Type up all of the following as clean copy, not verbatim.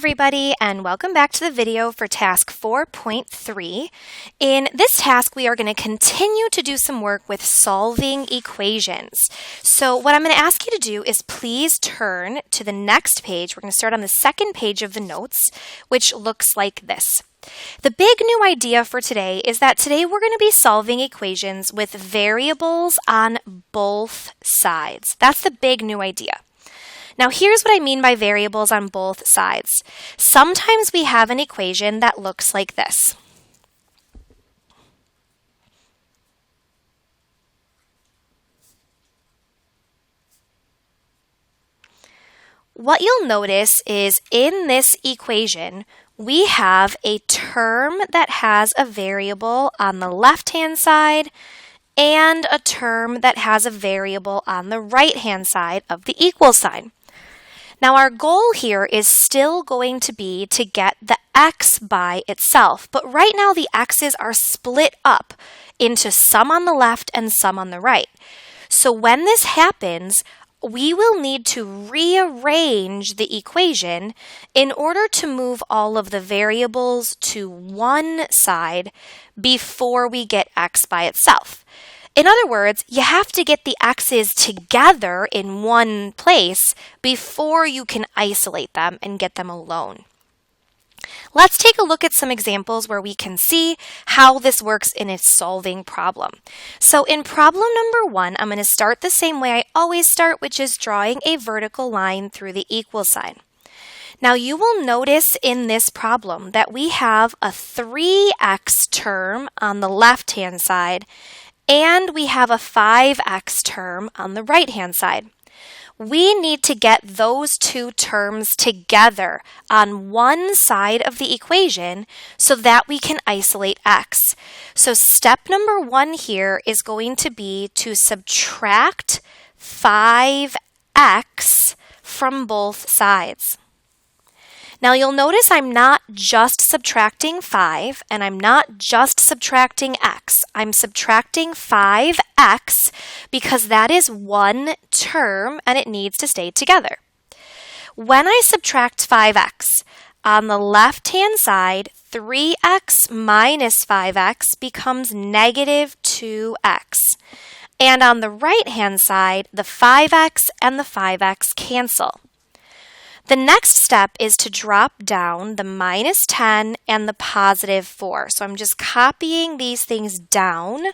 everybody, and welcome back to the video for task 4.3. In this task, we are going to continue to do some work with solving equations. So what I'm going to ask you to do is please turn to the next page. We're going to start on the second page of the notes, which looks like this. The big new idea for today is that today we're going to be solving equations with variables on both sides. That's the big new idea. Now here's what I mean by variables on both sides. Sometimes we have an equation that looks like this. What you'll notice is in this equation, we have a term that has a variable on the left-hand side and a term that has a variable on the right-hand side of the equal sign. Now our goal here is still going to be to get the x by itself, but right now the x's are split up into some on the left and some on the right. So when this happens, we will need to rearrange the equation in order to move all of the variables to one side before we get x by itself. In other words, you have to get the x's together in one place before you can isolate them and get them alone. Let's take a look at some examples where we can see how this works in a solving problem. So in problem number 1, I'm going to start the same way I always start, which is drawing a vertical line through the equal sign. Now you will notice in this problem that we have a 3x term on the left-hand side and we have a 5x term on the right-hand side. We need to get those two terms together on one side of the equation so that we can isolate x. So step number 1 here is going to be to subtract 5x from both sides. Now you'll notice I'm not just subtracting 5 and I'm not just subtracting x. I'm subtracting 5x because that is one term and it needs to stay together. When I subtract 5x, on the left-hand side, 3x minus 5x becomes negative 2x. And on the right-hand side, the 5x and the 5x cancel. The next step is to drop down the minus 10 and the positive 4. So I'm just copying these things down.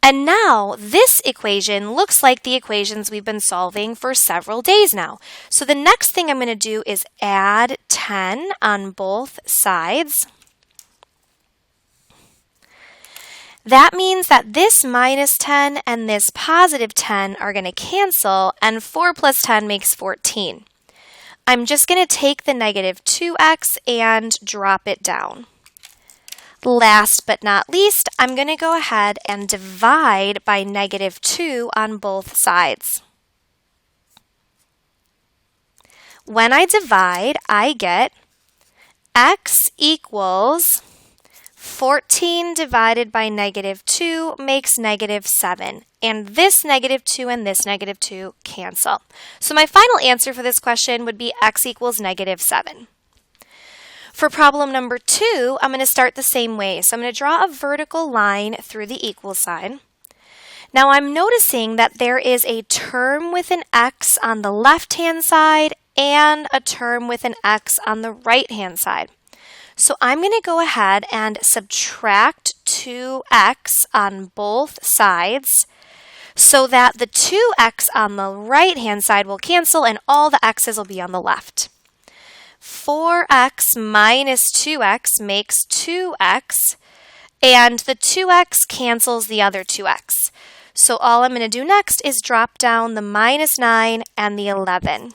And now this equation looks like the equations we've been solving for several days now. So the next thing I'm going to do is add 10 on both sides. That means that this minus 10 and this positive 10 are going to cancel, and 4 plus 10 makes 14. I'm just going to take the negative 2x and drop it down. Last but not least, I'm going to go ahead and divide by negative 2 on both sides. When I divide, I get x equals 14 divided by negative 2 makes negative 7. And this negative 2 and this negative 2 cancel. So my final answer for this question would be x equals negative 7. For problem number 2, I'm going to start the same way. So I'm going to draw a vertical line through the equal sign. Now I'm noticing that there is a term with an x on the left-hand side and a term with an x on the right-hand side. So I'm going to go ahead and subtract 2x on both sides so that the 2x on the right-hand side will cancel and all the x's will be on the left. 4x minus 2x makes 2x, and the 2x cancels the other 2x. So all I'm going to do next is drop down the minus 9 and the 11.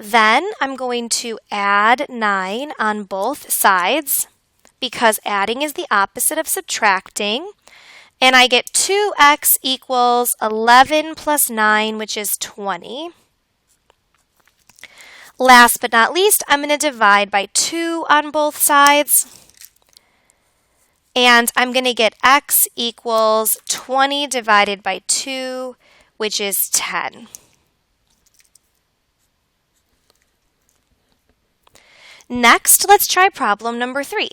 Then I'm going to add 9 on both sides because adding is the opposite of subtracting. And I get 2x equals 11 plus 9, which is 20. Last but not least, I'm going to divide by 2 on both sides. And I'm going to get x equals 20 divided by 2, which is 10. Next, let's try problem number 3.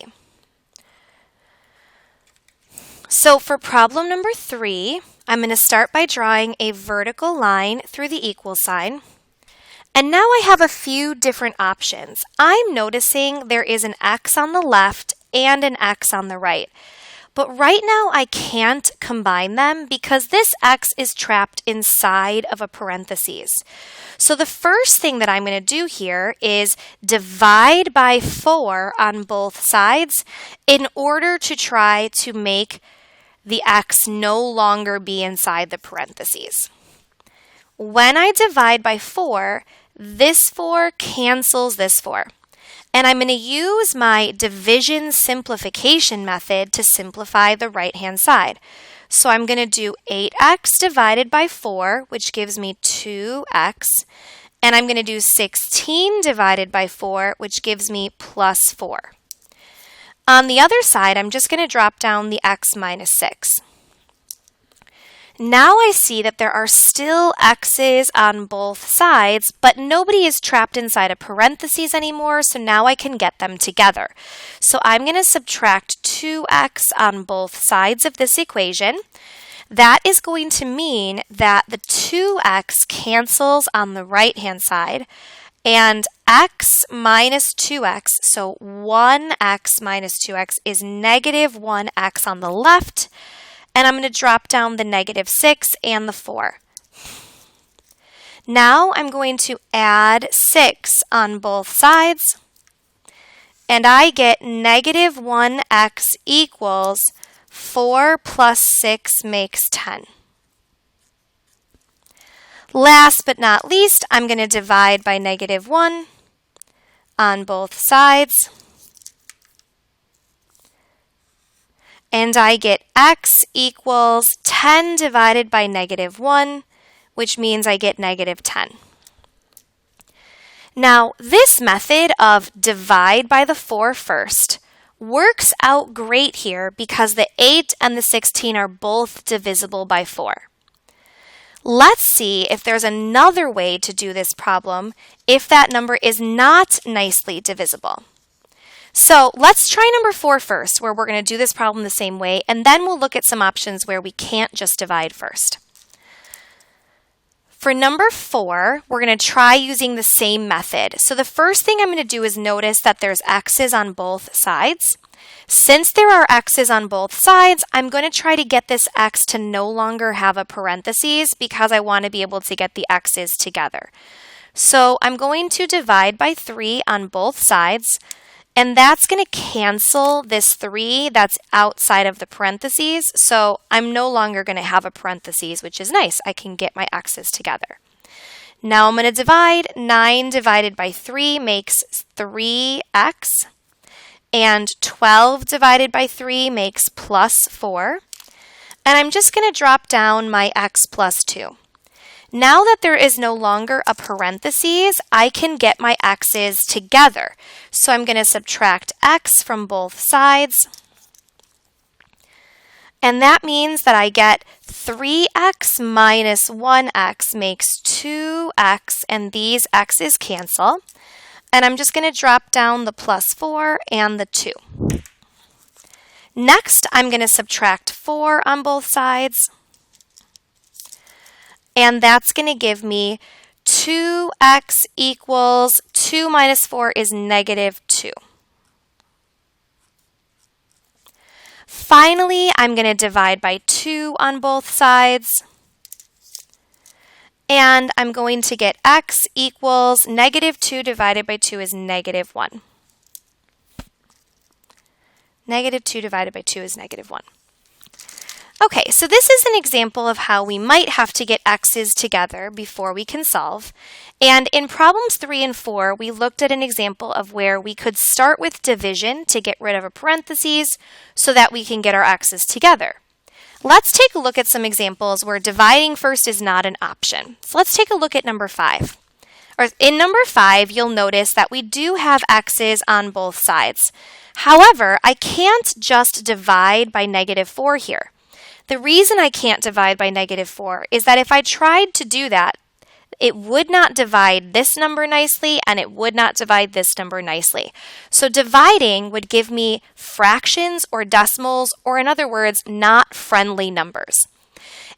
So for problem number 3, I'm going to start by drawing a vertical line through the equal sign. And now I have a few different options. I'm noticing there is an x on the left and an x on the right. But right now I can't combine them because this x is trapped inside of a parentheses. So the first thing that I'm going to do here is divide by 4 on both sides in order to try to make the x no longer be inside the parentheses. When I divide by 4, this 4 cancels this 4. And I'm going to use my division simplification method to simplify the right-hand side. So I'm going to do 8x divided by 4, which gives me 2x. And I'm going to do 16 divided by 4, which gives me plus 4. On the other side, I'm just going to drop down the x minus 6. Now I see that there are still x's on both sides, but nobody is trapped inside a parentheses anymore, so now I can get them together. So I'm going to subtract 2x on both sides of this equation. That is going to mean that the 2x cancels on the right-hand side, and x minus 2x, so 1x minus 2x, is negative 1x on the left. And I'm going to drop down the negative 6 and the 4. Now I'm going to add 6 on both sides, and I get negative 1x equals 4 plus 6 makes 10. Last but not least, I'm going to divide by negative 1 on both sides. And I get x equals 10 divided by negative 1, which means I get negative 10. Now, this method of divide by the 4 first works out great here because the 8 and the 16 are both divisible by 4. Let's see if there's another way to do this problem if that number is not nicely divisible. So let's try number 4 first, where we're going to do this problem the same way, and then we'll look at some options where we can't just divide first. For number 4, we're going to try using the same method. So the first thing I'm going to do is notice that there's x's on both sides. Since there are x's on both sides, I'm going to try to get this x to no longer have a parentheses because I want to be able to get the x's together. So I'm going to divide by 3 on both sides. And that's going to cancel this 3 that's outside of the parentheses. So I'm no longer going to have a parentheses, which is nice. I can get my x's together. Now I'm going to divide. 9 divided by 3 makes 3x. And 12 divided by 3 makes plus 4. And I'm just going to drop down my x plus 2. Now that there is no longer a parentheses, I can get my x's together. So I'm going to subtract x from both sides. And that means that I get 3x minus 1x makes 2x, and these x's cancel. And I'm just going to drop down the plus 4 and the 2. Next, I'm going to subtract 4 on both sides. And that's going to give me 2x equals 2 minus 4 is negative 2. Finally, I'm going to divide by 2 on both sides. And I'm going to get x equals negative 2 divided by 2 is negative 1. Negative 2 divided by 2 is negative 1. Okay, so this is an example of how we might have to get x's together before we can solve. And in problems 3 and 4, we looked at an example of where we could start with division to get rid of a parentheses so that we can get our x's together. Let's take a look at some examples where dividing first is not an option. So let's take a look at number 5. In number 5, you'll notice that we do have x's on both sides. However, I can't just divide by negative 4 here. The reason I can't divide by negative 4 is that if I tried to do that, it would not divide this number nicely, and it would not divide this number nicely. So dividing would give me fractions or decimals, or in other words, not friendly numbers.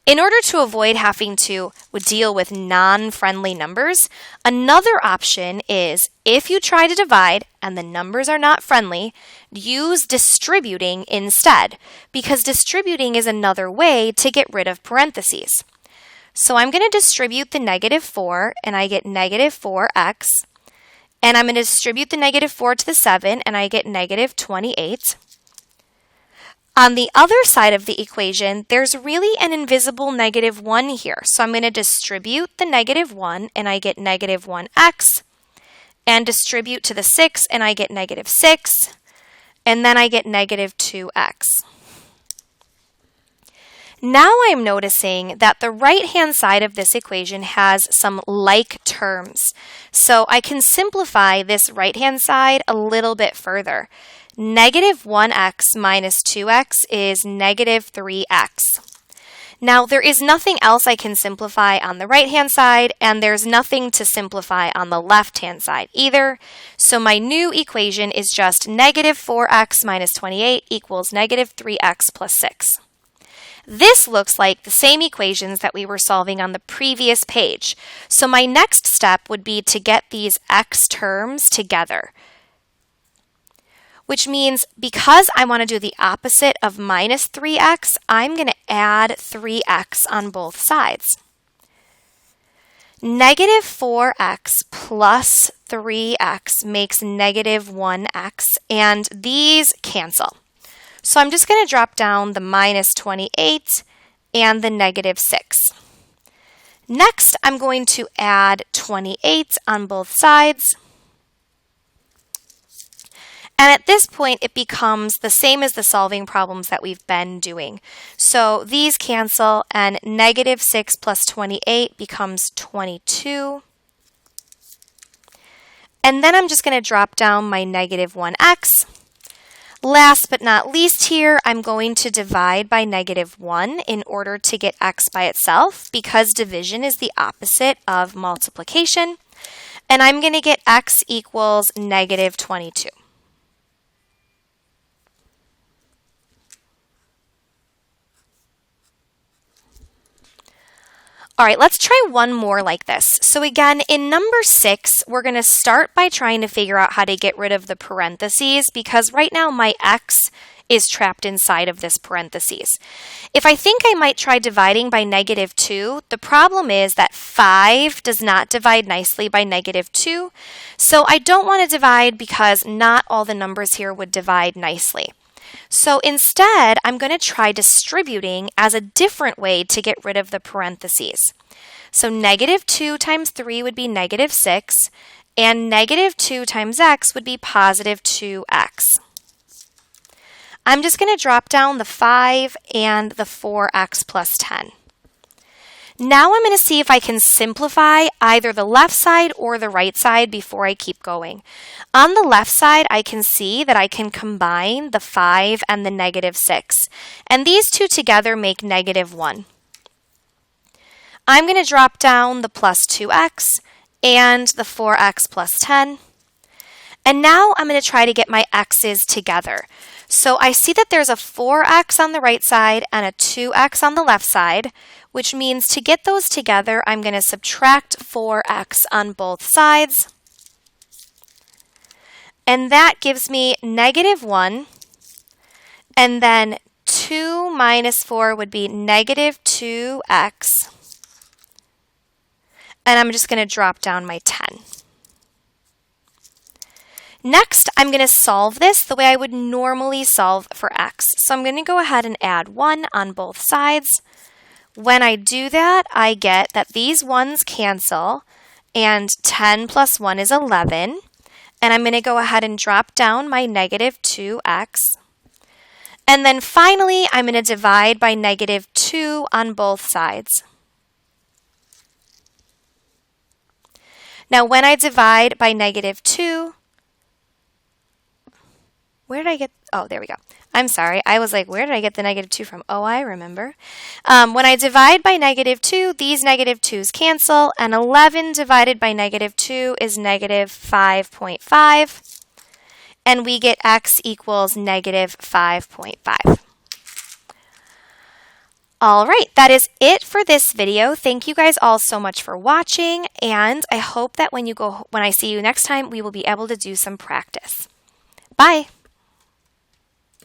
In order to avoid having to deal with non-friendly numbers, another option is, if you try to divide and the numbers are not friendly, use distributing instead, because distributing is another way to get rid of parentheses. So I'm going to distribute the negative 4, and I get negative 4x. And I'm going to distribute the negative 4 to the 7, and I get negative 28. On the other side of the equation, there's really an invisible negative 1 here. So I'm going to distribute the negative 1, and I get negative 1x. And distribute to the 6, and I get negative 6. And then I get negative 2x. Now I'm noticing that the right-hand side of this equation has some like terms. So I can simplify this right-hand side a little bit further. Negative 1x minus 2x is negative 3x. Now there is nothing else I can simplify on the right-hand side, and there's nothing to simplify on the left-hand side either. So my new equation is just negative 4x minus 28 equals negative 3x plus 6. This looks like the same equations that we were solving on the previous page. So my next step would be to get these x terms together, which means because I want to do the opposite of minus 3x, I'm going to add 3x on both sides. Negative 4x plus 3x makes negative 1x, and these cancel. So I'm just going to drop down the minus 28 and the negative 6. Next, I'm going to add 28 on both sides. And at this point, it becomes the same as the solving problems that we've been doing. So these cancel, and negative 6 plus 28 becomes 22. And then I'm just going to drop down my negative 1x. Last but not least here, I'm going to divide by negative 1 in order to get x by itself, because division is the opposite of multiplication. And I'm going to get x equals negative 22. All right, let's try one more like this. So again, in number 6, we're going to start by trying to figure out how to get rid of the parentheses, because right now my x is trapped inside of this parentheses. If I think I might try dividing by negative 2, the problem is that 5 does not divide nicely by negative 2. So I don't want to divide because not all the numbers here would divide nicely. So instead, I'm going to try distributing as a different way to get rid of the parentheses. So negative 2 times 3 would be negative 6, and negative 2 times x would be positive 2x. I'm just going to drop down the 5 and the 4x plus 10. Now I'm going to see if I can simplify either the left side or the right side before I keep going. On the left side, I can see that I can combine the 5 and the negative 6. And these two together make negative 1. I'm going to drop down the plus 2x and the 4x plus 10. And now I'm going to try to get my x's together. So I see that there's a 4x on the right side and a 2x on the left side, which means to get those together, I'm going to subtract 4x on both sides. And that gives me negative 1. And then 2 minus 4 would be negative 2x. And I'm just going to drop down my 10. Next, I'm going to solve this the way I would normally solve for x. So I'm going to go ahead and add 1 on both sides. When I do that, I get that these 1's cancel, and 10 plus 1 is 11. And I'm going to go ahead and drop down my negative 2x. And then finally, I'm going to divide by negative 2 on both sides. Now, when I divide by negative 2, where did I get, oh, there we go. I'm sorry. I was like, where did I get the -2 from? Oh, I remember. When I divide by -2, these -2's cancel, and 11 divided by -2 is -5.5, and we get x equals -5.5. All right, that is it for this video. Thank you guys all so much for watching, and I hope that when I see you next time, we will be able to do some practice. Bye.